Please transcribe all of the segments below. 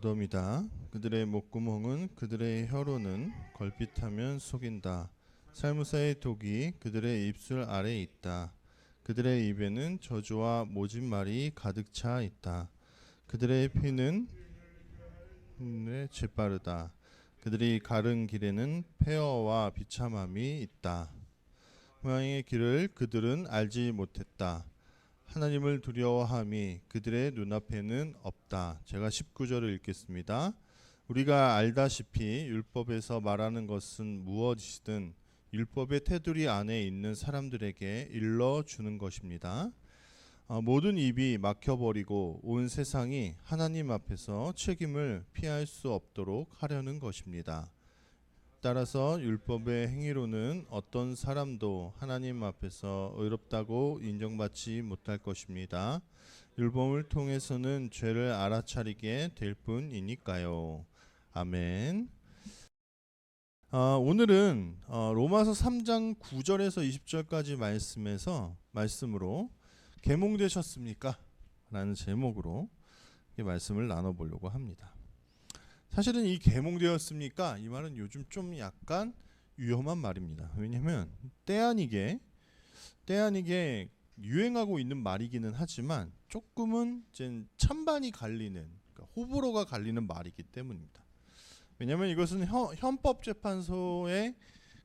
무덤이다. 그들의 목구멍은 그들의 혀로는 걸핏하면 속인다. 살무사의 독이 그들의 입술 아래에 있다. 그들의 입에는 저주와 모진 말이 가득 차 있다. 그들의 피는 재빠르다. 그들이 가른 길에는 폐허와 비참함이 있다. 모양의 길을 그들은 알지 못했다. 하나님을 두려워함이 그들의 눈앞에는 없다. 제가 19절을 읽겠습니다. 우리가 알다시피 율법에서 말하는 것은 무엇이든 율법의 테두리 안에 있는 사람들에게 일러주는 것입니다. 모든 입이 막혀버리고 온 세상이 하나님 앞에서 책임을 피할 수 없도록 하려는 것입니다. 따라서 율법의 행위로는 어떤 사람도 하나님 앞에서 의롭다고 인정받지 못할 것입니다. 율법을 통해서는 죄를 알아차리게 될 뿐이니까요. 아멘. 오늘은 로마서 3장 9절에서 20절까지 말씀으로 계몽되셨습니까? 라는 제목으로 말씀을 나눠보려고 합니다. 사실은 이 계몽되었습니까? 이 말은 요즘 좀 약간 위험한 말입니다. 왜냐하면 때 아니게 유행하고 있는 말이기는 하지만 조금은 찬반이 갈리는, 그러니까 호불호가 갈리는 말이기 때문입니다. 왜냐하면 이것은 헌법재판소의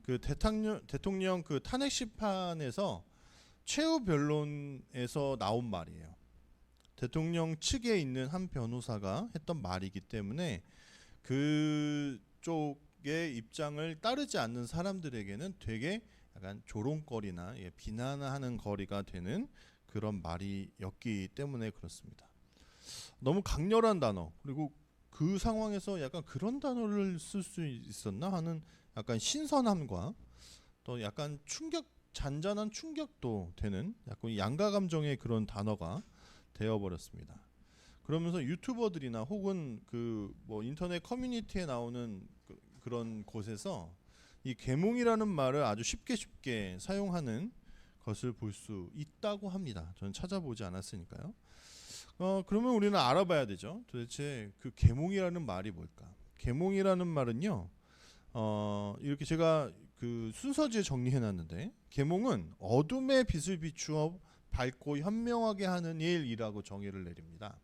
그 대통령 그 탄핵 심판에서 최후 변론에서 나온 말이에요. 대통령 측에 있는 한 변호사가 했던 말이기 때문에 그쪽의 입장을 따르지 않는 사람들에게는 되게 약간 조롱거리나 비난하는 거리가 되는 그런 말이었기 때문에 그렇습니다. 너무 강렬한 단어, 그리고 그 상황에서 약간 그런 단어를 쓸 수 있었나 하는 약간 신선함과 또 약간 잔잔한 충격도 되는 약간 양가 감정의 그런 단어가 되어버렸습니다. 그러면서 유튜버들이나 혹은 인터넷 커뮤니티에 나오는 그런 곳에서 이 계몽이라는 말을 아주 쉽게 사용하는 것을 볼 수 있다고 합니다. 저는 찾아보지 않았으니까요. 그러면 우리는 알아봐야 되죠. 도대체 그 계몽이라는 말이 뭘까? 계몽이라는 말은요, 이렇게 제가 그 순서지에 정리해놨는데, 계몽은 어둠의 빛을 비추어 밝고 현명하게 하는 일이라고 정의를 내립니다.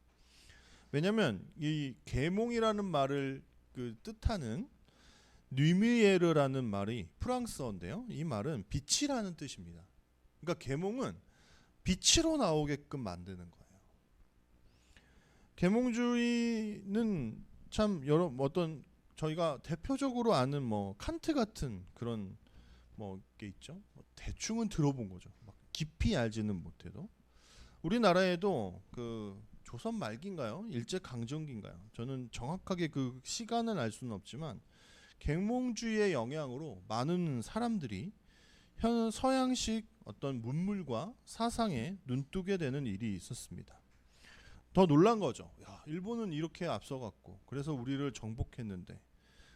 왜냐하면 이 계몽이라는 말을 뜻하는 뉴미에르라는 말이 프랑스어인데요. 이 말은 빛이라는 뜻입니다. 그러니까 계몽은 빛으로 나오게끔 만드는 거예요. 계몽주의는 참 어떤 저희가 대표적으로 아는 칸트 같은 그런 게 있죠. 대충은 들어본 거죠. 막 깊이 알지는 못해도. 우리나라에도 조선 말기인가요? 일제 강점기인가요? 저는 정확하게 그 시간은 알 수는 없지만 계몽주의의 영향으로 많은 사람들이 서양식 어떤 문물과 사상에 눈뜨게 되는 일이 있었습니다. 더 놀란 거죠. 야, 일본은 이렇게 앞서갔고 그래서 우리를 정복했는데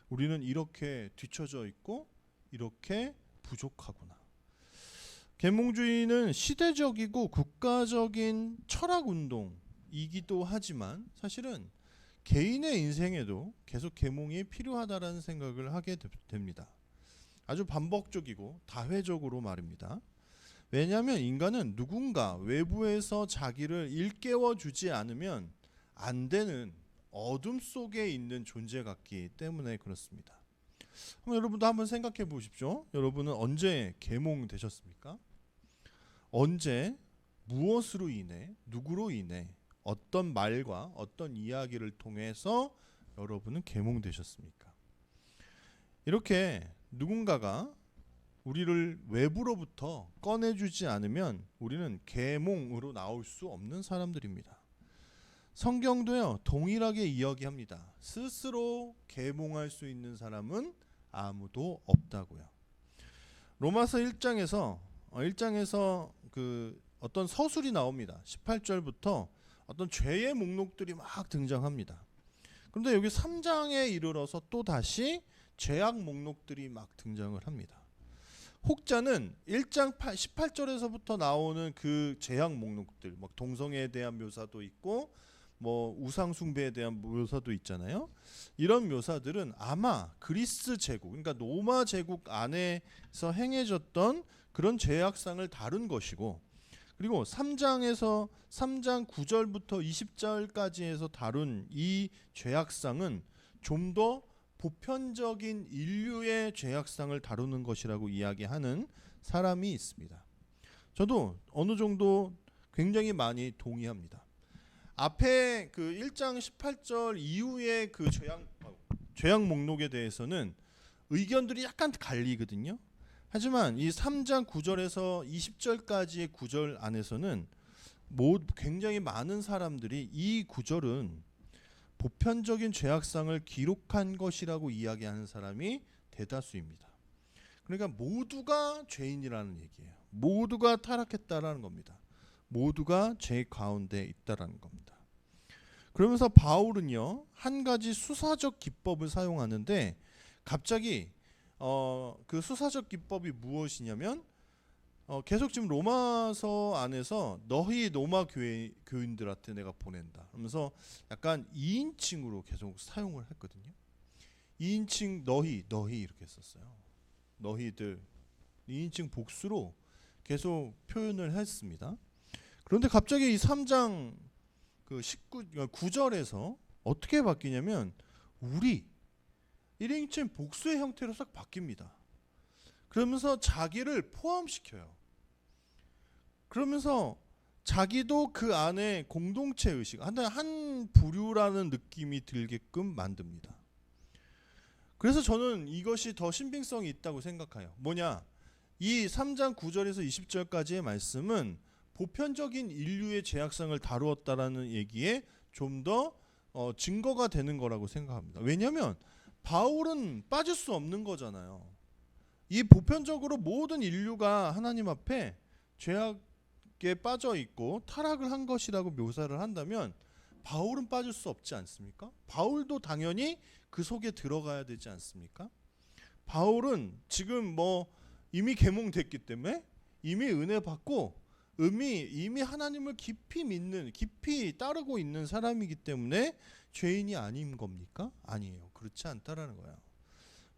우리는 이렇게 뒤처져 있고 이렇게 부족하구나. 계몽주의는 시대적이고 국가적인 철학운동이기도 하지만 사실은 개인의 인생에도 계속 계몽이 필요하다라는 생각을 하게 됩니다. 아주 반복적이고 다회적으로 말입니다. 왜냐하면 인간은 누군가 외부에서 자기를 일깨워주지 않으면 안 되는 어둠 속에 있는 존재 같기 때문에 그렇습니다. 여러분도 한번 생각해 보십시오. 여러분은 언제 계몽되셨습니까? 언제, 무엇으로 인해, 누구로 인해, 어떤 말과 어떤 이야기를 통해서 여러분은 계몽되셨습니까? 이렇게 누군가가 우리를 외부로부터 꺼내주지 않으면 우리는 계몽으로 나올 수 없는 사람들입니다. 성경도요 동일하게 이야기합니다. 스스로 계몽할 수 있는 사람은 아무도 없다고요. 로마서 1장에서 어떤 서술이 나옵니다. 18절부터 어떤 죄의 목록들이 막 등장합니다. 그런데 여기 3장에 이르러서 또 다시 죄악 목록들이 막 등장을 합니다. 혹자는 1장 18절에서부터 나오는 그 죄악 목록들, 막 동성애에 대한 묘사도 있고 뭐 우상 숭배에 대한 묘사도 있잖아요. 이런 묘사들은 아마 그리스 제국, 그러니까 로마 제국 안에서 행해졌던 그런 죄악상을 다룬 것이고, 그리고 3장 9절부터 20절까지 해서 다룬 이 죄악상은 좀 더 보편적인 인류의 죄악상을 다루는 것이라고 이야기하는 사람이 있습니다. 저도 어느 정도 굉장히 많이 동의합니다. 앞에 그 1장 18절 이후의 그 죄악 목록에 대해서는 의견들이 약간 갈리거든요. 하지만 이 3장 9절에서 20절까지의 구절 안에서는 굉장히 많은 사람들이 이 구절은 보편적인 죄악상을 기록한 것이라고 이야기하는 사람이 대다수입니다. 그러니까 모두가 죄인이라는 얘기예요. 모두가 타락했다라는 겁니다. 모두가 죄 가운데 있다라는 겁니다. 그러면서 바울은요, 한 가지 수사적 기법을 사용하는데, 갑자기 그 수사적 기법이 무엇이냐면, 계속 지금 로마서 안에서 너희 로마 교인들한테 내가 보낸다 하면서 약간 2인칭으로 계속 사용을 했거든요. 2인칭 너희 이렇게 썼어요. 너희들 2인칭 복수로 계속 표현을 했습니다. 그런데 갑자기 이 3장 그 9절에서 어떻게 바뀌냐면 우리 1인칭 복수의 형태로 싹 바뀝니다. 그러면서 자기를 포함시켜요. 그러면서 자기도 그 안에 공동체 의식, 한 부류라는 느낌이 들게끔 만듭니다. 그래서 저는 이것이 더 신빙성이 있다고 생각해요. 뭐냐? 이 3장 9절에서 20절까지의 말씀은 보편적인 인류의 죄악상을 다루었다라는 얘기에 좀 더 증거가 되는 거라고 생각합니다. 왜냐하면 바울은 빠질 수 없는 거잖아요. 이 보편적으로 모든 인류가 하나님 앞에 죄악에 빠져 있고 타락을 한 것이라고 묘사를 한다면 바울은 빠질 수 없지 않습니까? 바울도 당연히 그 속에 들어가야 되지 않습니까? 바울은 지금 뭐 이미 계몽됐기 때문에 이미 은혜 받고 이미 하나님을 깊이 믿는, 깊이 따르고 있는 사람이기 때문에 죄인이 아닌 겁니까? 아니에요. 그렇지 않다라는 거야.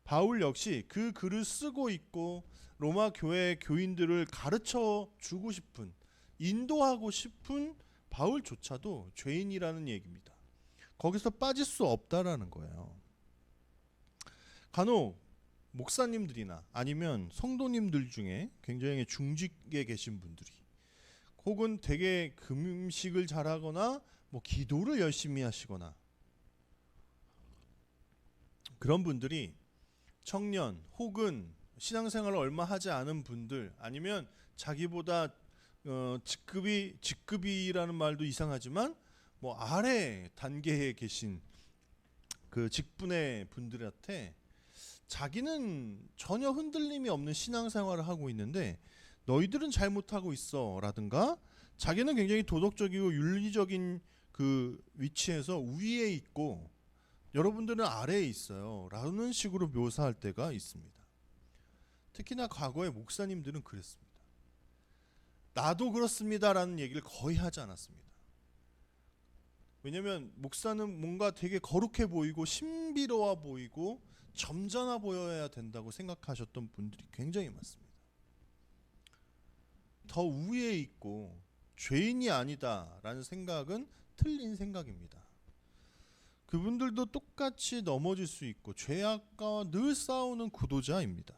바울 역시 그 글을 쓰고 있고 로마 교회 교인들을 가르쳐 주고 싶은, 인도하고 싶은 바울조차도 죄인이라는 얘기입니다. 거기서 빠질 수 없다라는 거예요. 간혹 목사님들이나 아니면 성도님들 중에 굉장히 중직에 계신 분들이, 혹은 되게 금식을 잘하거나 뭐 기도를 열심히 하시거나, 그런 분들이 청년 혹은 신앙생활을 얼마 하지 않은 분들, 아니면 자기보다 직급이라는 말도 이상하지만 뭐 아래 단계에 계신 그 직분의 분들한테 자기는 전혀 흔들림이 없는 신앙생활을 하고 있는데 너희들은 잘못하고 있어 라든가, 자기는 굉장히 도덕적이고 윤리적인 그 위치에서 위에 있고 여러분들은 아래에 있어요 라는 식으로 묘사할 때가 있습니다. 특히나 과거의 목사님들은 그랬습니다. 나도 그렇습니다 라는 얘기를 거의 하지 않았습니다. 왜냐하면 목사는 뭔가 되게 거룩해 보이고 신비로워 보이고 점잖아 보여야 된다고 생각하셨던 분들이 굉장히 많습니다. 더 위에 있고 죄인이 아니다라는 생각은 틀린 생각입니다. 그분들도 똑같이 넘어질 수 있고 죄악과 늘 싸우는 구도자입니다.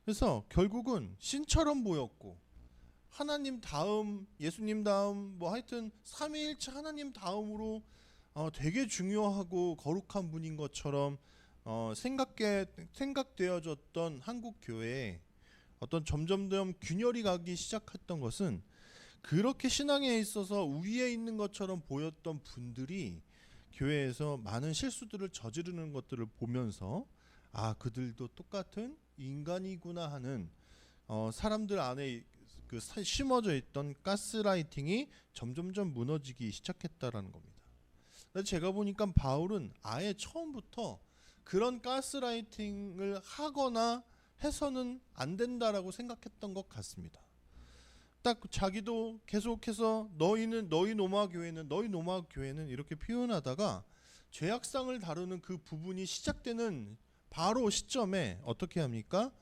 그래서 결국은 신처럼 보였고 하나님 다음, 예수님 다음, 뭐 하여튼 삼위일체 하나님 다음으로 되게 중요하고 거룩한 분인 것처럼 생각되어졌던 한국 교회에 어떤 점점점 균열이 가기 시작했던 것은, 그렇게 신앙에 있어서 위에 있는 것처럼 보였던 분들이 교회에서 많은 실수들을 저지르는 것들을 보면서 그들도 똑같은 인간이구나 하는 사람들 안에 그 심어져 있던 가스라이팅이 점점점 무너지기 시작했다라는 겁니다. 제가 보니까 바울은 아예 처음부터 그런 가스라이팅을 하거나 해서는 안 된다라고 생각했던 것 같습니다. 딱 자기도 계속해서 너희 노마 교회는 이렇게 표현하다가 죄악상을 다루는 그 부분이 시작되는 바로 시점에 어떻게 합니까?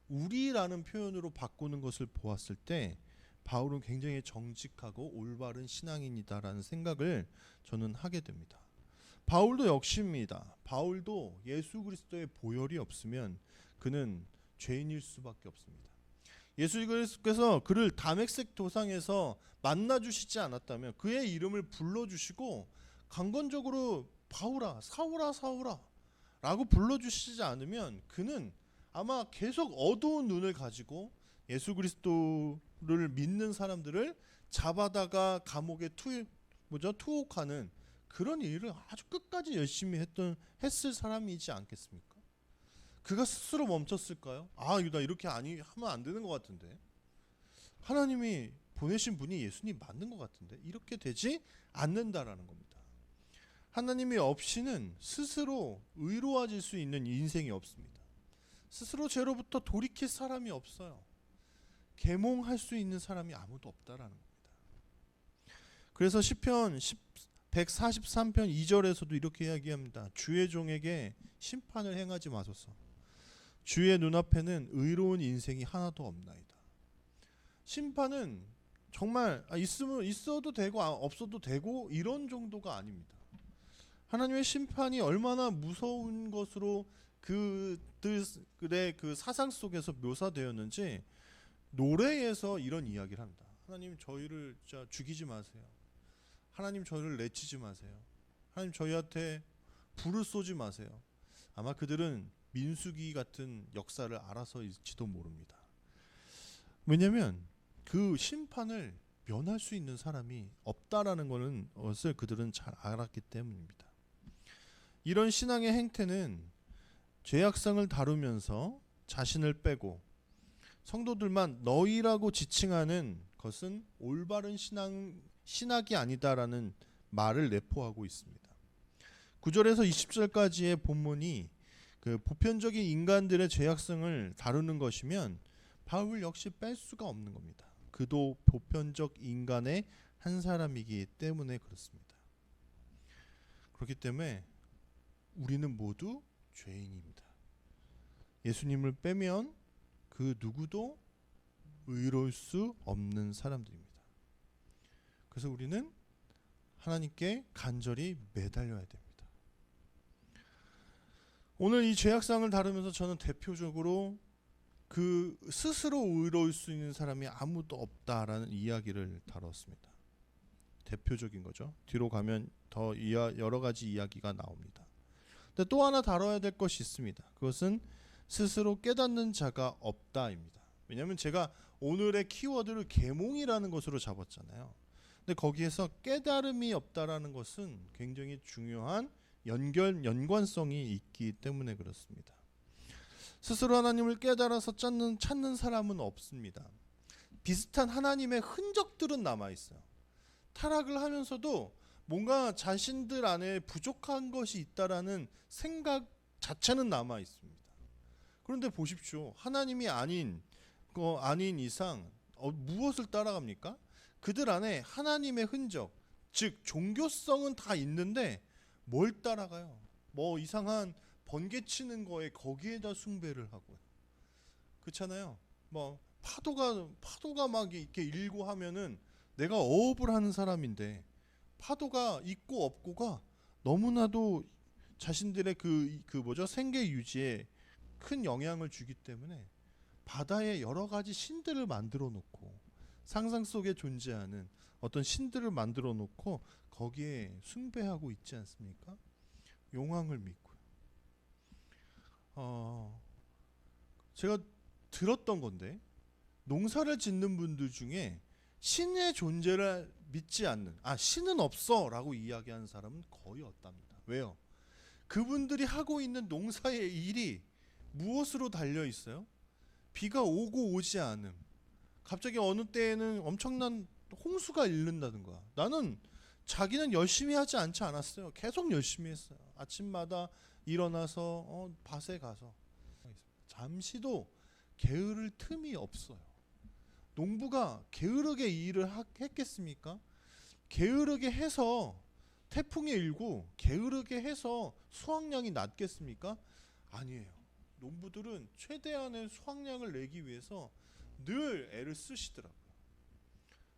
우리라는 표현으로 바꾸는 것을 보았을 때 바울은 굉장히 정직하고 올바른 신앙인이다라는 생각을 저는 하게 됩니다. 바울도 역시입니다. 바울도 예수 그리스도의 보혈이 없으면 그는 죄인일 수밖에 없습니다. 예수 그리스도께서 그를 다메섹 도상에서 만나 주시지 않았다면, 그의 이름을 불러 주시고 강건적으로 바울아, 사울아, 사울아 라고 불러 주시지 않으면 그는 아마 계속 어두운 눈을 가지고 예수 그리스도를 믿는 사람들을 잡아다가 감옥에 투옥하는 그런 일을 아주 끝까지 열심히 했을 사람이지 않겠습니까? 그가 스스로 멈췄을까요? 나 이렇게 하면 안 되는 것 같은데, 하나님이 보내신 분이 예수님 맞는 것 같은데, 이렇게 되지 않는다라는 겁니다. 하나님이 없이는 스스로 의로워질 수 있는 인생이 없습니다. 스스로 죄로부터 돌이킬 사람이 없어요. 계몽할 수 있는 사람이 아무도 없다라는 겁니다. 그래서 시편 143편 2절에서도 이렇게 이야기합니다. 주의 종에게 심판을 행하지 마소서. 주의 눈앞에는 의로운 인생이 하나도 없나이다. 심판은 정말 있어도 되고 없어도 되고 이런 정도가 아닙니다. 하나님의 심판이 얼마나 무서운 것으로 그들의 그 사상 속에서 묘사되었는지 노래에서 이런 이야기를 합니다. 하나님 저희를 죽이지 마세요. 하나님 저희를 내치지 마세요. 하나님 저희한테 불을 쏘지 마세요. 아마 그들은 민수기 같은 역사를 알아서일지도 모릅니다. 왜냐하면 그 심판을 면할 수 있는 사람이 없다라는 것을 그들은 잘 알았기 때문입니다. 이런 신앙의 행태는 죄악성을 다루면서 자신을 빼고 성도들만 너희라고 지칭하는 것은 올바른 신학이 아니다라는 말을 내포하고 있습니다. 9절에서 20절까지의 본문이 그 보편적인 인간들의 죄악성을 다루는 것이면 바울 역시 뺄 수가 없는 겁니다. 그도 보편적 인간의 한 사람이기 때문에 그렇습니다. 그렇기 때문에 우리는 모두 죄인입니다. 예수님을 빼면 그 누구도 의로울 수 없는 사람들입니다. 그래서 우리는 하나님께 간절히 매달려야 됩니다. 오늘 이 죄악상을 다루면서 저는 대표적으로 그 스스로 의로울 수 있는 사람이 아무도 없다라는 이야기를 다뤘습니다. 대표적인 거죠. 뒤로 가면 더 여러 가지 이야기가 나옵니다. 근데 또 하나 다뤄야 될 것이 있습니다. 그것은 스스로 깨닫는 자가 없다입니다. 왜냐하면 제가 오늘의 키워드를 계몽이라는 것으로 잡았잖아요. 근데 거기에서 깨달음이 없다라는 것은 굉장히 중요한 연관성이 있기 때문에 그렇습니다. 스스로 하나님을 깨달아서 찾는 사람은 없습니다. 비슷한 하나님의 흔적들은 남아있어요. 타락을 하면서도 뭔가 자신들 안에 부족한 것이 있다라는 생각 자체는 남아있습니다. 그런데 보십시오. 하나님이 아닌 이상 무엇을 따라갑니까? 그들 안에 하나님의 흔적, 즉 종교성은 다 있는데 뭘 따라가요? 뭐 이상한 번개치는 거에 거기에다 숭배를 하고, 그렇잖아요. 뭐 파도가 막 이렇게 일고 하면은 내가 어업을 하는 사람인데 파도가 있고 없고가 너무나도 자신들의 생계 유지에 큰 영향을 주기 때문에 바다에 여러 가지 신들을 만들어 놓고, 상상 속에 존재하는 어떤 신들을 만들어 놓고 거기에 숭배하고 있지 않습니까? 용왕을 믿고요. 제가 들었던 건데, 농사를 짓는 분들 중에 신의 존재를 믿지 않는, 신은 없어 라고 이야기하는 사람은 거의 없답니다. 왜요? 그분들이 하고 있는 농사의 일이 무엇으로 달려 있어요? 비가 오고 오지 않음, 갑자기 어느 때에는 엄청난 홍수가 일른다든가. 나는 자기는 열심히 하지 않지 않았어요. 계속 열심히 했어요. 아침마다 일어나서 밭에 가서 잠시도 게으를 틈이 없어요. 농부가 게으르게 일을 했겠습니까? 게으르게 해서 태풍이 일고 게으르게 해서 수확량이 낮겠습니까? 아니에요. 농부들은 최대한의 수확량을 내기 위해서 늘 애를 쓰시더라고요.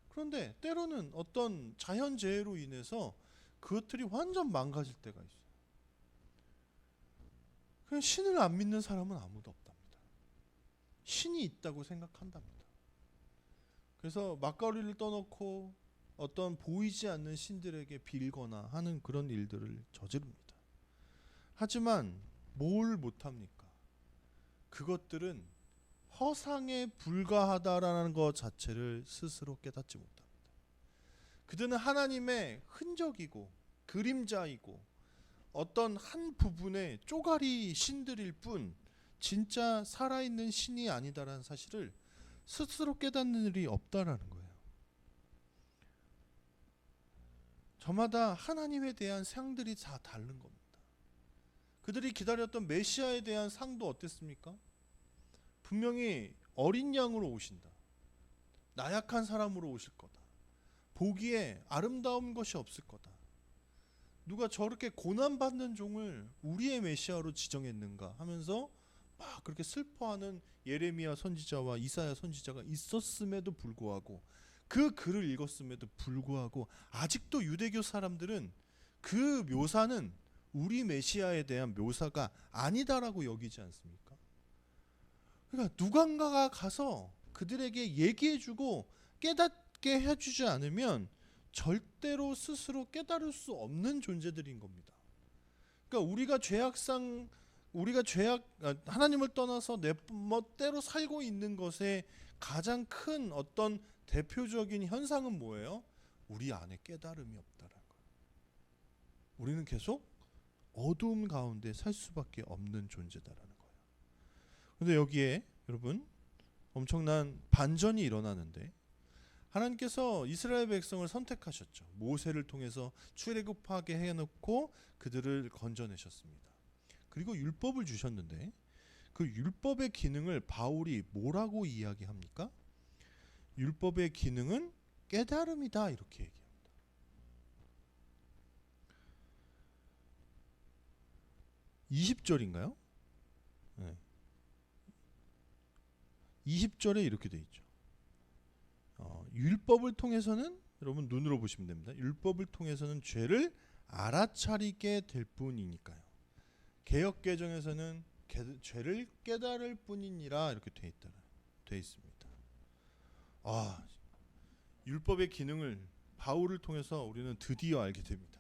그런데 때로는 어떤 자연재해로 인해서 그것들이 완전 망가질 때가 있어요. 그냥 신을 안 믿는 사람은 아무도 없답니다. 신이 있다고 생각한답니다. 그래서 막걸리를 떠놓고 어떤 보이지 않는 신들에게 빌거나 하는 그런 일들을 저지릅니다. 하지만 뭘 못합니까? 그것들은 허상에 불과하다라는 것 자체를 스스로 깨닫지 못합니다. 그들은 하나님의 흔적이고 그림자이고 어떤 한 부분의 쪼가리 신들일 뿐 진짜 살아있는 신이 아니다라는 사실을 스스로 깨닫는 일이 없다라는 거예요. 저마다 하나님에 대한 상들이 다 다른 겁니다. 그들이 기다렸던 메시아에 대한 상도 어땠습니까? 분명히 어린 양으로 오신다. 나약한 사람으로 오실 거다. 보기에 아름다운 것이 없을 거다. 누가 저렇게 고난받는 종을 우리의 메시아로 지정했는가 하면서 막 그렇게 슬퍼하는 예레미야 선지자와 이사야 선지자가 있었음에도 불구하고, 그 글을 읽었음에도 불구하고 아직도 유대교 사람들은 그 묘사는 우리 메시아에 대한 묘사가 아니다라고 여기지 않습니까? 그러니까 누군가가 가서 그들에게 얘기해주고 깨닫게 해주지 않으면 절대로 스스로 깨달을 수 없는 존재들인 겁니다. 그러니까 우리가 하나님을 떠나서 내 멋대로 살고 있는 것에 가장 큰 어떤 대표적인 현상은 뭐예요? 우리 안에 깨달음이 없다는 거예요. 우리는 계속 어두움 가운데 살 수밖에 없는 존재다라는 거예요. 그런데 여기에 여러분 엄청난 반전이 일어나는데, 하나님께서 이스라엘 백성을 선택하셨죠. 모세를 통해서 출애굽하게 해놓고 그들을 건져내셨습니다. 그리고 율법을 주셨는데, 그 율법의 기능을 바울이 뭐라고 이야기합니까? 율법의 기능은 깨달음이다, 이렇게 얘기합니다. 20절인가요? 네. 20절에 이렇게 돼 있죠. 율법을 통해서는, 여러분 눈으로 보시면 됩니다. 율법을 통해서는 죄를 알아차리게 될 뿐이니까요. 개역 개정에서는 죄를 깨달을 뿐이니라 이렇게 돼 있습니다. 율법의 기능을 바울을 통해서 우리는 드디어 알게 됩니다.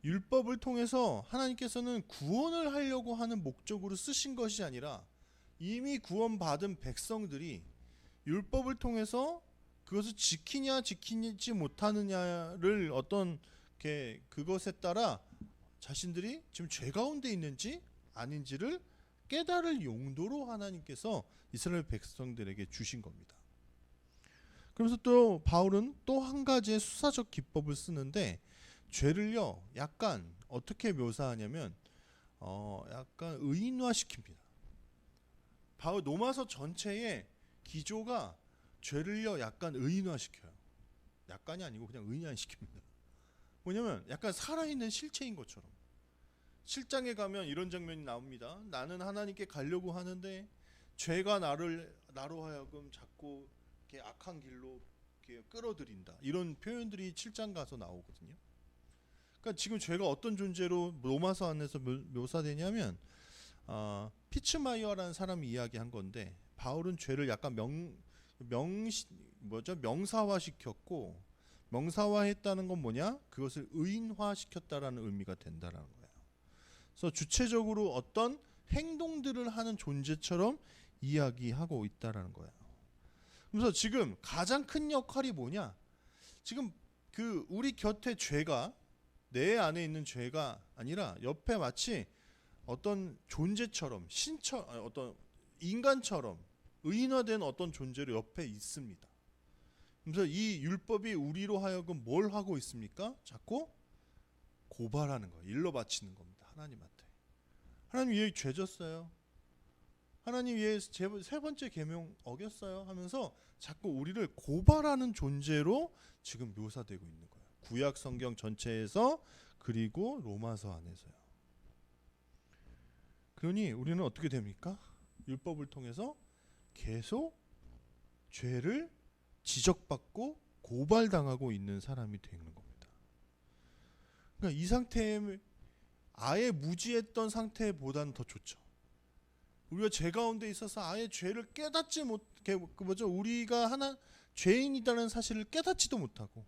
율법을 통해서 하나님께서는 구원을 하려고 하는 목적으로 쓰신 것이 아니라 이미 구원받은 백성들이 율법을 통해서 그것을 지키냐 지키지 못하느냐를 어떤 그것에 따라 자신들이 지금 죄 가운데 있는지 아닌지를 깨달을 용도로 하나님께서 이스라엘 백성들에게 주신 겁니다. 그래서 또 바울은 또 한 가지의 수사적 기법을 쓰는데, 죄를요 약간 어떻게 묘사하냐면 약간 의인화시킵니다. 바울 로마서 전체의 기조가 죄를요 약간 의인화시켜요. 약간이 아니고 그냥 의인화시킵니다. 뭐냐면 약간 살아있는 실체인 것처럼. 7장에 가면 이런 장면이 나옵니다. 나는 하나님께 가려고 하는데 죄가 나로 하여금 자꾸 이렇게 악한 길로 이렇게 끌어들인다. 이런 표현들이 7장 가서 나오거든요. 그러니까 지금 죄가 어떤 존재로 로마서 안에서 묘사되냐면 피츠마이어라는 사람이 이야기한 건데, 바울은 죄를 약간 명사화시켰고, 명사화했다는 건 뭐냐? 그것을 의인화시켰다라는 의미가 된다라는 거예요. 그래서 주체적으로 어떤 행동들을 하는 존재처럼 이야기하고 있다라는 거예요. 그래서 지금 가장 큰 역할이 뭐냐? 지금 그 우리 곁에 죄가, 내 안에 있는 죄가 아니라 옆에 마치 어떤 존재처럼 어떤 인간처럼 의인화된 어떤 존재로 옆에 있습니다. 그래서 이 율법이 우리로 하여금 뭘 하고 있습니까? 자꾸 고발하는 거예요. 일러 바치는 겁니다. 하나님한테. 하나님, 얘 죄졌어요. 하나님 세 번째 계명 어겼어요 하면서 자꾸 우리를 고발하는 존재로 지금 묘사되고 있는 거예요. 구약 성경 전체에서 그리고 로마서 안에서요. 그러니 우리는 어떻게 됩니까? 율법을 통해서 계속 죄를 지적받고 고발당하고 있는 사람이 되는 겁니다. 그러니까 이 상태에 아예 무지했던 상태보다는 더 좋죠. 우리가 죄 가운데 있어서 아예 죄를 깨닫지 못해, 우리가 죄인이라는 사실을 깨닫지도 못하고,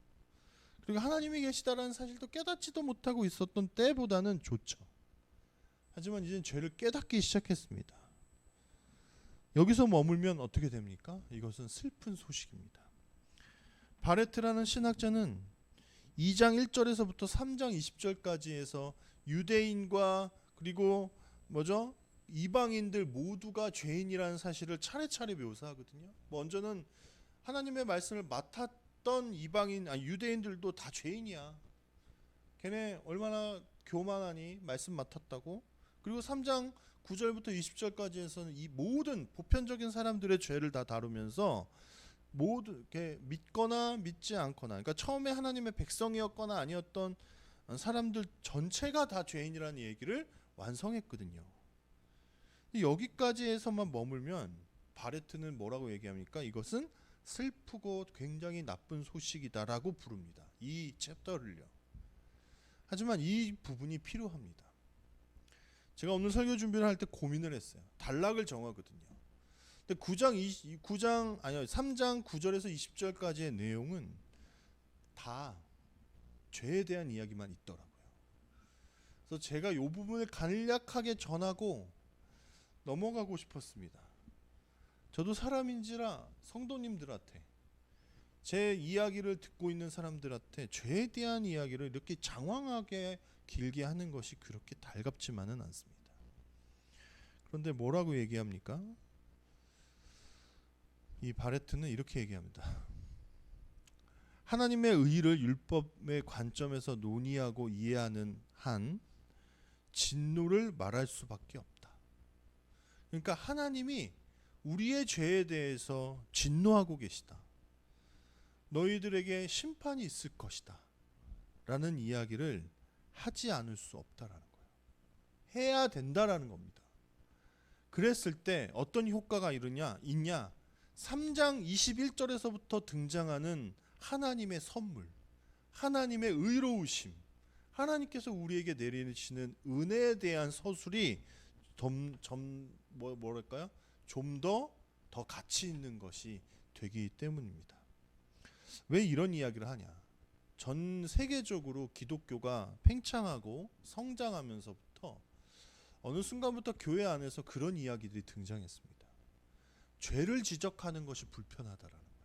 그리고 하나님이 계시다라는 사실도 깨닫지도 못하고 있었던 때보다는 좋죠. 하지만 이제 죄를 깨닫기 시작했습니다. 여기서 머물면 어떻게 됩니까? 이것은 슬픈 소식입니다. 바레트라는 신학자는 2장 1절에서부터 3장 20절까지 해서 유대인과 그리고 이방인들 모두가 죄인이라는 사실을 차례차례 묘사하거든요. 먼저는 하나님의 말씀을 맡았던 유대인들도 다 죄인이야. 걔네 얼마나 교만하니 말씀 맡았다고. 그리고 3장 9절부터 20절까지 해서는 이 모든 보편적인 사람들의 죄를 다 다루면서 모두 믿거나 믿지 않거나, 그러니까 처음에 하나님의 백성이었거나 아니었던 사람들 전체가 다 죄인이라는 얘기를 완성했거든요. 여기까지 해서만 머물면 바레트는 뭐라고 얘기합니까? 이것은 슬프고 굉장히 나쁜 소식이다라고 부릅니다. 이 챕터를요. 하지만 이 부분이 필요합니다. 제가 오늘 설교 준비를 할 때 고민을 했어요. 단락을 정하거든요. 근데 3장 9절에서 20절까지의 내용은 다 죄에 대한 이야기만 있더라고요. 그래서 제가 이 부분을 간략하게 전하고 넘어가고 싶었습니다. 저도 사람인지라 성도님들한테, 제 이야기를 듣고 있는 사람들한테 죄에 대한 이야기를 이렇게 장황하게 길게 하는 것이 그렇게 달갑지만은 않습니다. 그런데 뭐라고 얘기합니까? 이 바레트는 이렇게 얘기합니다. 하나님의 의를 율법의 관점에서 논의하고 이해하는 한 진노를 말할 수밖에 없다. 그러니까 하나님이 우리의 죄에 대해서 진노하고 계시다. 너희들에게 심판이 있을 것이다. 라는 이야기를 하지 않을 수 없다라는 거예요. 해야 된다라는 겁니다. 그랬을 때 어떤 효과가 있냐? 3장 21절에서부터 등장하는 하나님의 선물, 하나님의 의로우심, 하나님께서 우리에게 내리시는 은혜에 대한 서술이 좀 더 가치 있는 것이 되기 때문입니다. 왜 이런 이야기를 하냐? 전 세계적으로 기독교가 팽창하고 성장하면서부터 어느 순간부터 교회 안에서 그런 이야기들이 등장했습니다. 죄를 지적하는 것이 불편하다라는 거예요.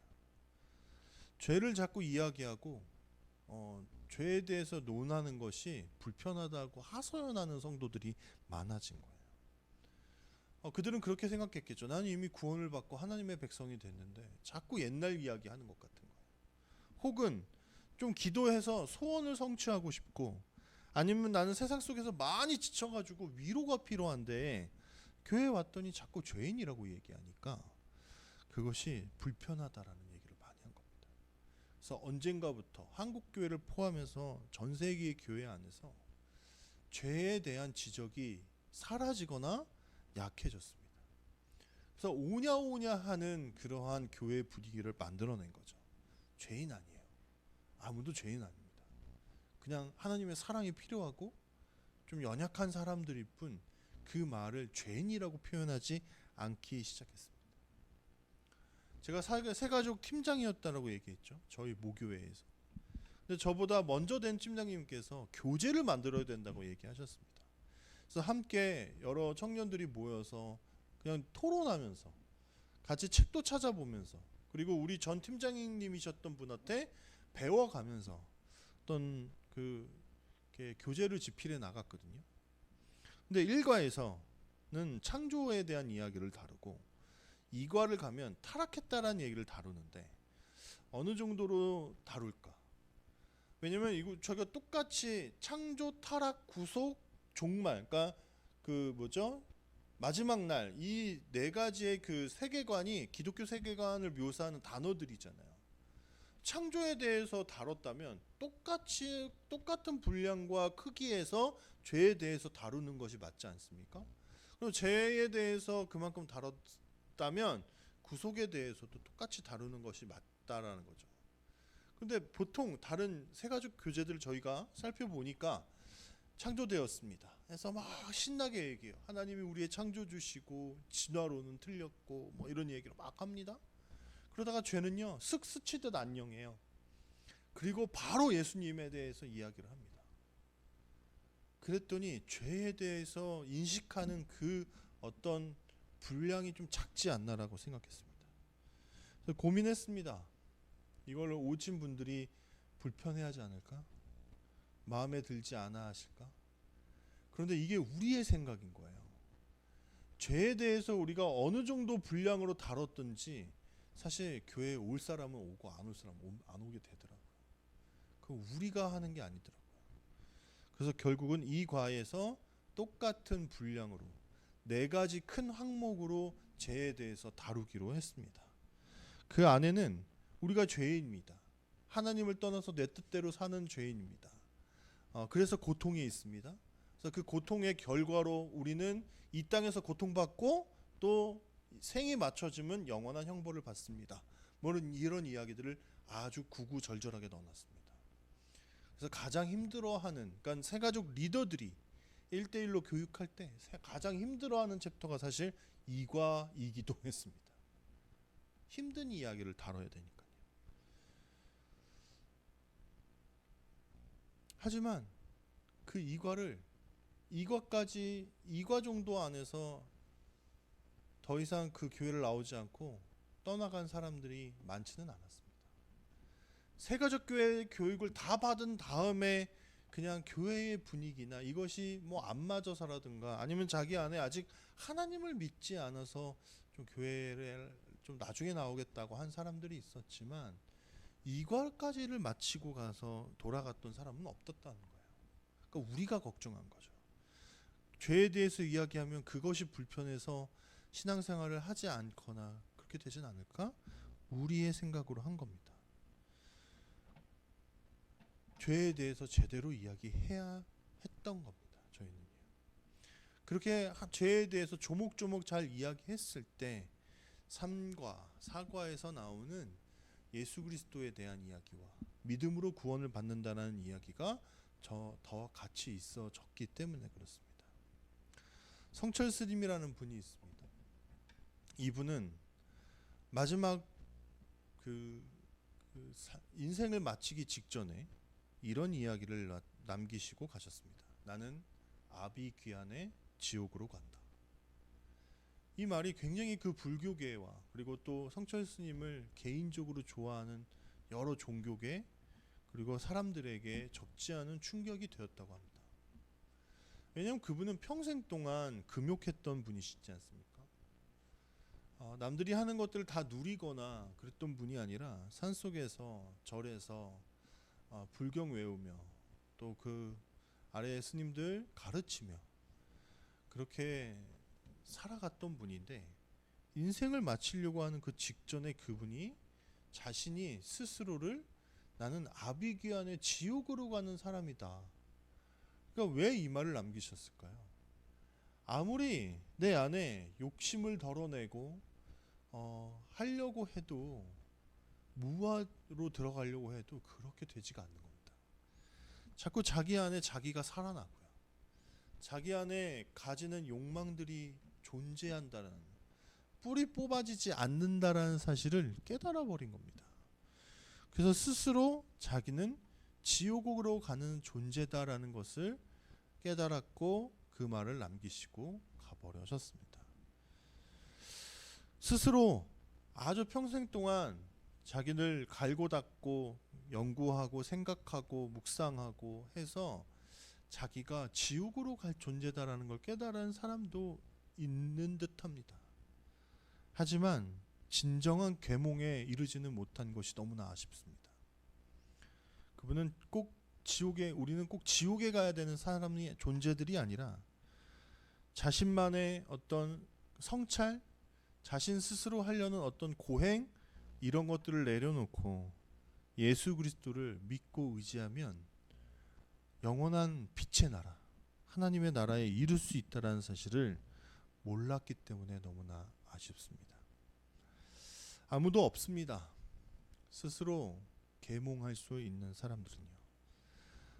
죄를 자꾸 이야기하고 죄에 대해서 논하는 것이 불편하다고 하소연하는 성도들이 많아진 거예요. 그들은 그렇게 생각했겠죠. 나는 이미 구원을 받고 하나님의 백성이 됐는데 자꾸 옛날 이야기하는 것 같은 거예요. 혹은 좀 기도해서 소원을 성취하고 싶고, 아니면 나는 세상 속에서 많이 지쳐가지고 위로가 필요한데 교회에 왔더니 자꾸 죄인이라고 얘기하니까 그것이 불편하다라는 얘기를 많이 한 겁니다. 그래서 언젠가부터 한국교회를 포함해서 전 세계의 교회 안에서 죄에 대한 지적이 사라지거나 약해졌습니다. 그래서 오냐오냐 하는 그러한 교회 분위기를 만들어낸 거죠. 죄인 아니에요. 아무도 죄인 아닙니다. 그냥 하나님의 사랑이 필요하고 좀 연약한 사람들일 뿐, 그 말을 죄인이라고 표현하지 않기 시작했습니다. 제가 새가족 팀장이었다라고 얘기했죠. 저희 모교회에서. 근데 저보다 먼저 된 팀장님께서 교재를 만들어야 된다고 얘기하셨습니다. 그래서 함께 여러 청년들이 모여서 그냥 토론하면서 같이 책도 찾아보면서, 그리고 우리 전 팀장님이셨던 분한테 배워가면서 어떤 교재를 집필해 나갔거든요. 근데 1과에서는 창조에 대한 이야기를 다루고, 2과를 가면 타락했다라는 얘기를 다루는데 어느 정도로 다룰까? 왜냐면 저희가 똑같이 창조, 타락, 구속, 종말, 그러니까 마지막 날 이 네 가지의 그 세계관이 기독교 세계관을 묘사하는 단어들이잖아요. 창조에 대해서 다뤘다면 똑같은 분량과 크기에서 죄에 대해서 다루는 것이 맞지 않습니까? 그리고 죄에 대해서 그만큼 다뤘다면 구속에 대해서도 똑같이 다루는 것이 맞다라는 거죠. 근데 보통 다른 세가족 교재들을 저희가 살펴보니까 창조되었습니다. 그래서 막 신나게 얘기해요. 하나님이 우리의 창조주시고 진화론은 틀렸고 뭐 이런 얘기를 막 합니다. 그러다가 죄는요 쓱 스치듯 안녕해요. 그리고 바로 예수님에 대해서 이야기를 합니다. 그랬더니 죄에 대해서 인식하는 그 어떤 분량이 좀 작지 않나라고 생각했습니다. 그래서 고민했습니다. 이걸 오신 분들이 불편해하지 않을까? 마음에 들지 않아 하실까? 그런데 이게 우리의 생각인 거예요. 죄에 대해서 우리가 어느 정도 분량으로 다뤘든지 사실 교회에 올 사람은 오고 안 올 사람은 안 오게 되더라고요. 그 우리가 하는 게 아니더라고요. 그래서 결국은 이 과에서 똑같은 분량으로 네 가지 큰 항목으로 죄에 대해서 다루기로 했습니다. 그 안에는 우리가 죄인입니다. 하나님을 떠나서 내 뜻대로 사는 죄인입니다. 그래서 고통이 있습니다. 그래서 그 고통의 결과로 우리는 이 땅에서 고통받고 또 생이 맞춰지면 영원한 형벌을 받습니다. 이런 이야기들을 아주 구구절절하게 넣어놨습니다. 그래서 가장 힘들어하는, 그러니까 세가족 리더들이 1대1로 교육할 때 가장 힘들어하는 챕터가 사실 2과 2기도 했습니다. 힘든 이야기를 다뤄야 되니까요. 하지만 그 2과 정도 안에서 더 이상 그 교회를 나오지 않고 떠나간 사람들이 많지는 않았습니다. 세가족 교회 교육을 다 받은 다음에 그냥 교회의 분위기나 이것이 뭐 안 맞아서라든가 아니면 자기 안에 아직 하나님을 믿지 않아서 좀 교회를 좀 나중에 나오겠다고 한 사람들이 있었지만 2과까지를 마치고 가서 돌아갔던 사람은 없었다는 거예요. 그러니까 우리가 걱정한 거죠. 죄에 대해서 이야기하면 그것이 불편해서 신앙생활을 하지 않거나 그렇게 되진 않을까? 우리의 생각으로 한 겁니다. 죄에 대해서 제대로 이야기해야 했던 겁니다. 저희는요. 그렇게 죄에 대해서 조목조목 잘 이야기했을 때 3과 4과에서 나오는 예수 그리스도에 대한 이야기와 믿음으로 구원을 받는다는 이야기가 더 같이 있어졌기 때문에 그렇습니다. 성철 스님이라는 분이 있습니다. 이분은 마지막 인생을 마치기 직전에 이런 이야기를 남기시고 가셨습니다. 나는 아비귀환의 지옥으로 간다. 이 말이 굉장히 그 불교계와 그리고 또 성철 스님을 개인적으로 좋아하는 여러 종교계 그리고 사람들에게 적지 않은 충격이 되었다고 합니다. 왜냐하면 그분은 평생 동안 금욕했던 분이시지 않습니까? 남들이 하는 것들을 다 누리거나 그랬던 분이 아니라 산속에서 절에서 불경 외우며 또 그 아래 스님들 가르치며 그렇게 살아갔던 분인데 인생을 마치려고 하는 그 직전에 그분이 자신이 스스로를 나는 아비귀환의 지옥으로 가는 사람이다. 그러니까 왜 이 말을 남기셨을까요? 아무리 내 안에 욕심을 덜어내고 하려고 해도 무아로 들어가려고 해도 그렇게 되지가 않는 겁니다. 자꾸 자기 안에 자기가 살아나고요. 자기 안에 가지는 욕망들이 존재한다는 뿌리 뽑아지지 않는다라는 사실을 깨달아 버린 겁니다. 그래서 스스로 자기는 지옥으로 가는 존재다라는 것을 깨달았고 그 말을 남기시고 가버려졌습니다. 스스로 아주 평생 동안 자기를 갈고 닦고 연구하고 생각하고 묵상하고 해서 자기가 지옥으로 갈 존재다라는 걸 깨달은 사람도 있는 듯합니다. 하지만 진정한 계몽에 이르지는 못한 것이 너무나 아쉽습니다. 그분은 우리는 꼭 지옥에 가야 되는 사람이 존재들이 아니라 자신만의 어떤 성찰, 자신 스스로 하려는 어떤 고행 이런 것들을 내려놓고 예수 그리스도를 믿고 의지하면 영원한 빛의 나라, 하나님의 나라에 이룰 수 있다는 사실을 몰랐기 때문에 너무나 아쉽습니다. 아무도 없습니다. 스스로 계몽할 수 있는 사람들은요.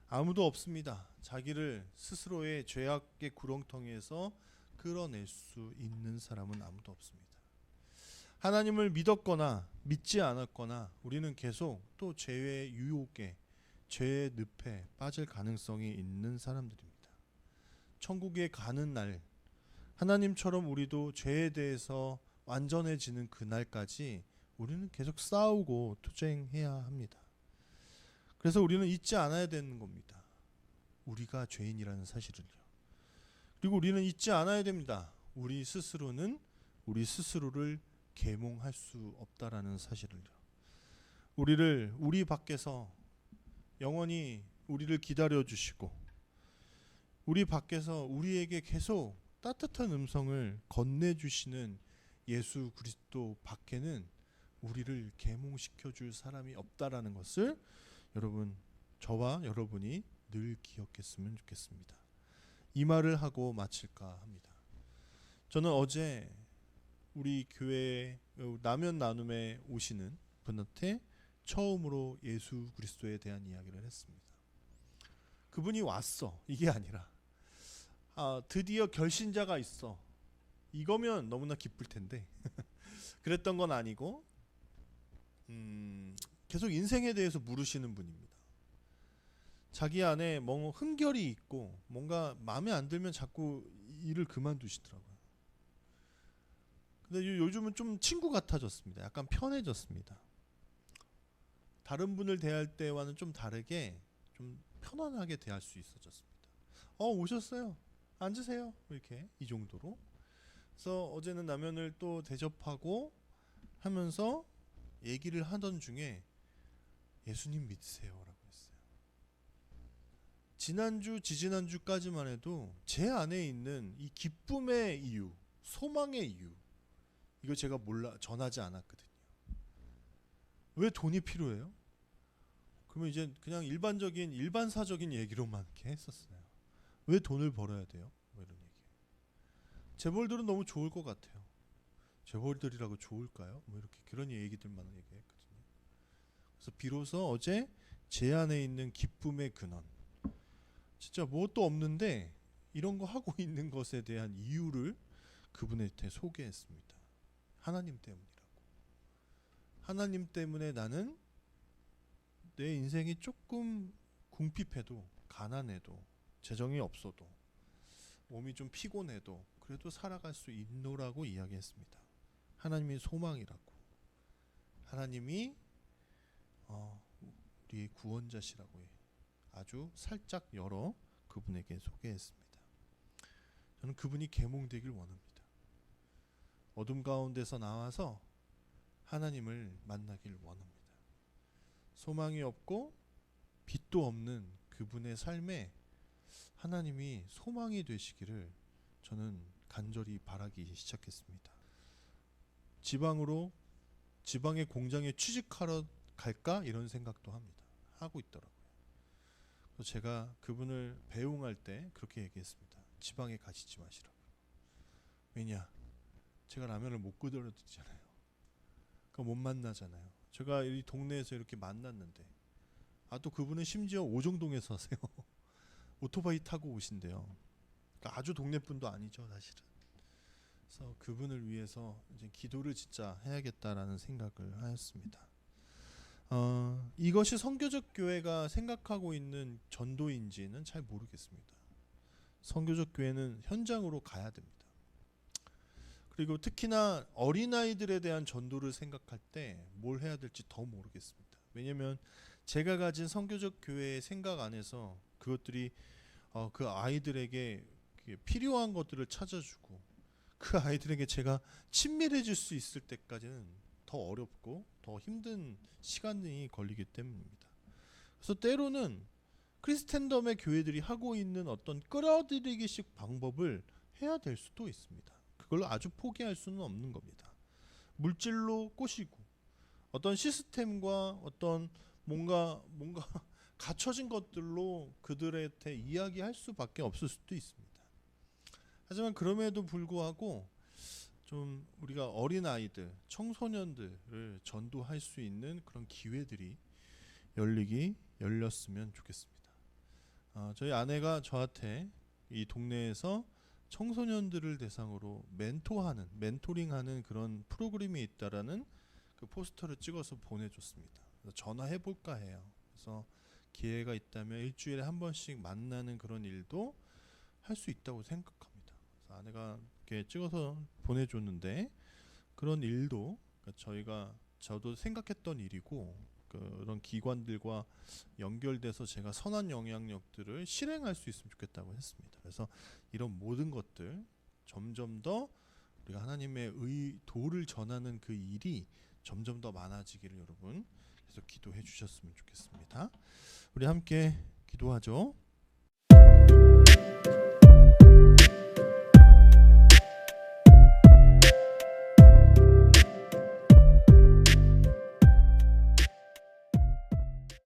아무도 없습니다. 자기를 스스로의 죄악의 구렁텅이에서 끌어낼 수 있는 사람은 아무도 없습니다. 하나님을 믿었거나 믿지 않았거나 우리는 계속 또 죄의 유혹에, 죄의 늪에 빠질 가능성이 있는 사람들입니다. 천국에 가는 날, 하나님처럼 우리도 죄에 대해서 완전해지는 그날까지 우리는 계속 싸우고 투쟁해야 합니다. 그래서 우리는 잊지 않아야 되는 겁니다. 우리가 죄인이라는 사실을요. 그리고 우리는 잊지 않아야 됩니다. 우리 스스로는 우리 스스로를 계몽할 수 없다라는 사실을요. 우리 밖에서 영원히 우리를 기다려 주시고 우리 밖에서 우리에게 계속 따뜻한 음성을 건네 주시는 예수 그리스도 밖에는 우리를 계몽시켜 줄 사람이 없다라는 것을 여러분, 저와 여러분이 늘 기억했으면 좋겠습니다. 이 말을 하고 마칠까 합니다. 저는 어제 우리 교회 라면 나눔에 오시는 분한테 처음으로 예수 그리스도에 대한 이야기를 했습니다. 그분이 왔어, 이게 아니라 드디어 결신자가 있어, 이거면 너무나 기쁠 텐데 그랬던 건 아니고 계속 인생에 대해서 물으시는 분입니다. 자기 안에 뭔가 흥결이 있고 뭔가 마음에 안 들면 자꾸 일을 그만두시더라고요. 근데 요즘은 좀 친구 같아졌습니다. 약간 편해졌습니다. 다른 분을 대할 때와는 좀 다르게 좀 편안하게 대할 수 있어졌습니다. 오셨어요, 앉으세요, 이렇게, 이 정도로. 그래서 어제는 라면을 또 대접하고 하면서 얘기를 하던 중에 예수님 믿으세요 라고 했어요. 지난주 지지난주까지만 해도 제 안에 있는 이 기쁨의 이유, 소망의 이유, 이거 제가 전하지 않았거든요. 왜 돈이 필요해요? 그러면 이제 그냥 일반사적인 얘기로만 이렇게 했었어요. 왜 돈을 벌어야 돼요? 뭐 이런 얘기. 재벌들은 너무 좋을 것 같아요. 재벌들이라고 좋을까요? 뭐 이렇게 그런 얘기들만 얘기했거든요. 그래서 비로소 어제 제 안에 있는 기쁨의 근원, 진짜 뭣도 없는데 이런 거 하고 있는 것에 대한 이유를 그분한테 소개했습니다. 하나님 때문이라고. 하나님 때문에 나는 내 인생이 조금 궁핍해도, 가난해도, 재정이 없어도, 몸이 좀 피곤해도 그래도 살아갈 수 있노라고 이야기했습니다. 하나님이 소망이라고, 하나님이 우리의 구원자시라고 아주 살짝 열어 그분에게 소개했습니다. 저는 그분이 계몽되길 원합니다. 어둠 가운데서 나와서 하나님을 만나길 원합니다. 소망이 없고 빛도 없는 그분의 삶에 하나님이 소망이 되시기를 저는 간절히 바라기 시작했습니다. 지방의 공장에 취직하러 갈까 이런 생각도 하고 있더라고요. 그래서 제가 그분을 배웅할 때 그렇게 얘기했습니다. 지방에 가시지 마시라고. 왜냐? 제가 라면을 못 끓여 드리잖아요. 그러니까 못 만나잖아요. 제가 이 동네에서 이렇게 만났는데, 또 그분은 심지어 오정동에서 사세요. 오토바이 타고 오신대요. 그러니까 아주 동네 분도 아니죠, 사실은. 그래서 그분을 위해서 이제 기도를 진짜 해야겠다라는 생각을 하였습니다. 이것이 선교적 교회가 생각하고 있는 전도인지는 잘 모르겠습니다. 선교적 교회는 현장으로 가야 됩니다. 그리고 특히나 어린아이들에 대한 전도를 생각할 때 뭘 해야 될지 더 모르겠습니다. 왜냐하면 제가 가진 선교적 교회의 생각 안에서 그것들이 그 아이들에게 필요한 것들을 찾아주고 그 아이들에게 제가 친밀해질 수 있을 때까지는 더 어렵고 더 힘든 시간이 걸리기 때문입니다. 그래서 때로는 크리스텐덤의 교회들이 하고 있는 어떤 끌어들이기식 방법을 해야 될 수도 있습니다. 그걸 아주 포기할 수는 없는 겁니다. 물질로 꼬시고 어떤 시스템과 어떤 뭔가 갖춰진 것들로 그들한테 이야기할 수밖에 없을 수도 있습니다. 하지만 그럼에도 불구하고 좀 우리가 어린 아이들, 청소년들을 전도할 수 있는 그런 기회들이 열렸으면 좋겠습니다. 저희 아내가 저한테 이 동네에서 청소년들을 대상으로 멘토링하는 그런 프로그램이 있다라는 그 포스터를 찍어서 보내줬습니다. 그래서 전화해볼까 해요. 그래서 기회가 있다면 일주일에 한 번씩 만나는 그런 일도 할 수 있다고 생각합니다. 그래서 아내가 이렇게 찍어서 보내줬는데 그런 일도 저도 생각했던 일이고 그런 기관들과 연결돼서 제가 선한 영향력들을 실행할 수 있으면 좋겠다고 했습니다. 그래서 이런 모든 것들 점점 더 우리가 하나님의 도를 전하는 그 일이 점점 더 많아지기를 여러분 계속 기도해 주셨으면 좋겠습니다. 우리 함께 기도하죠.